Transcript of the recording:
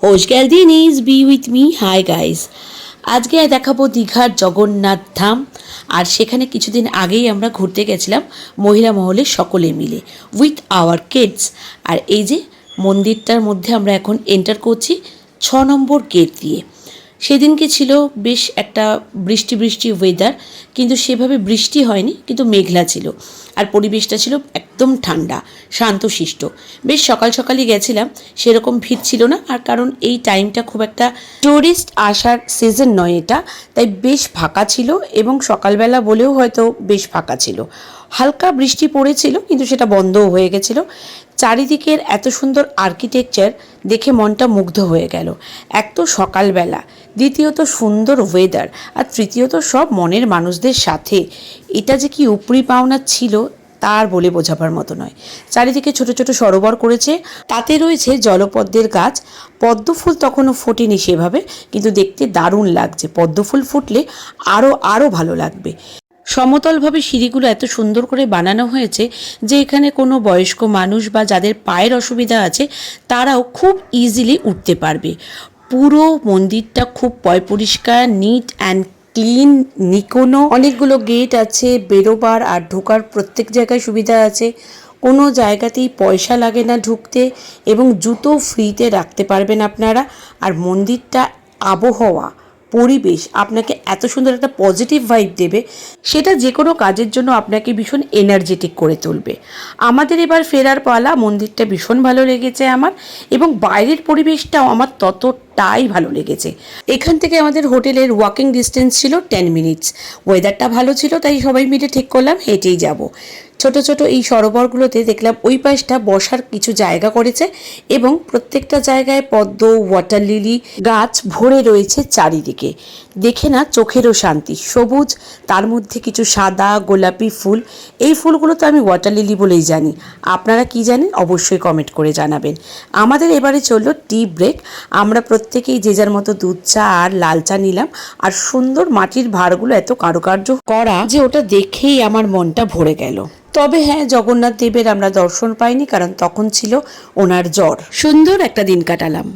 হোশগ্যালদিন is be with me. Hi guys, আজকে দেখাবো দীঘার জগন্নাথ ধাম। আর সেখানে কিছুদিন আগেই আমরা ঘুরতে গেছিলাম মহিলা মহলের সকলে মিলে উইথ আওয়ার কিডস। আর এই যে মন্দিরটার মধ্যে আমরা এখন এন্টার করছি 6 নম্বর গেট দিয়ে। সেদিনকে ছিল বেশ একটা বৃষ্টি বৃষ্টি ওয়েদার, কিন্তু সেভাবে বৃষ্টি হয়নি, কিন্তু মেঘলা ছিল। আর পরিবেশটা ছিল একদম ঠান্ডা শান্তশিষ্ট। বেশ সকাল সকালই গেছিলাম, সেরকম ভিড় ছিল না। আর কারণ এই টাইমটা খুব একটা টুরিস্ট আসার সিজন নয় এটা, তাই বেশ ফাঁকা ছিল। এবং সকালবেলা বলেও হয়তো বেশ ফাঁকা ছিল। হালকা বৃষ্টি পড়েছিল, কিন্তু সেটা বন্ধও হয়ে গেছিলো। চারিদিকের এত সুন্দর আর্কিটেকচার দেখে মনটা মুগ্ধ হয়ে গেল। এক তো সকালবেলা, দ্বিতীয়ত সুন্দর ওয়েদার, আর তৃতীয়ত সব মনের মানুষদের সাথে। এটা যে কি উপরি পাওনা ছিল তার বলে বোঝাবার মতো নয়। চারিদিকে ছোট ছোট সরোবর করেছে, তাতে রয়েছে জলপদ্মের গাছ। পদ্ম ফুল তখনও ফোটেনি সেভাবে, কিন্তু দেখতে দারুণ লাগছে। পদ্ম ফুল ফুটলে আরও আরও ভালো লাগবে। সমতলভাবে সিঁড়িগুলো এত সুন্দর করে বানানো হয়েছে যে এখানে কোনো বয়স্ক মানুষ বা যাদের পায়ের অসুবিধা আছে তারাও খুব ইজিলি উঠতে পারবে। পুরো মন্দিরটা খুব পরিষ্কার, নিট অ্যান্ড ক্লিন, নিকোনো। অনেকগুলো গেট আছে, বেরোবার আর ঢোকার প্রত্যেক জায়গায় সুবিধা আছে। কোনো জায়গাতেই পয়সা লাগে না ঢুকতে, এবং জুতো ফ্রিতে রাখতে পারবেন আপনারা। আর মন্দিরটা, আবহাওয়া, পরিবেশ আপনাকে এত সুন্দর একটা পজিটিভ ভাইব দেবে, সেটা যে কোনো কাজের জন্য আপনাকে ভীষণ এনার্জেটিক করে তুলবে। আমাদের এবার ফেরার পালা। মন্দিরটা ভীষণ ভালো লেগেছে আমার, এবং বাইরের পরিবেশটাও আমার ততটাই ভালো লেগেছে। এখান থেকে আমাদের হোটেলের ওয়াকিং ডিস্টেন্স ছিল 10 মিনিটস। ওয়েদারটা ভালো ছিল, তাই সবাই মিলে ঠিক করলাম হেঁটেই যাব। ছোট ছোট এই সরোবরগুলোতে দেখলাম ওই পাশটা বসার কিছু জায়গা করেছে, এবং প্রত্যেকটা জায়গায় পদ্ম, ওয়াটার লিলি গাছ ভরে রয়েছে চারিদিকে। দেখে না চোখেরও শান্তি। সবুজ, তার মধ্যে কিছু সাদা গোলাপি ফুল। এই ফুলগুলো তো আমি ওয়াটার লিলি বলেই জানি। আপনারা কি জানেন অবশ্যই কমেন্ট করে জানাবেন। আমাদের এবারে চললো টি ব্রেক। আমরা প্রত্যেকেই যে যার মতো দুধ চা আর লাল চা নিলাম। আর সুন্দর মাটির ভাঁড়গুলো এত কারুকার্য করা যে ওটা দেখেই আমার মনটা ভরে গেল। তবে হ্যাঁ, জগন্নাথ দেবের আমরা দর্শন পাইনি, কারণ তখন ছিল ওনার জ্বর। সুন্দর একটা দিন কাটালাম।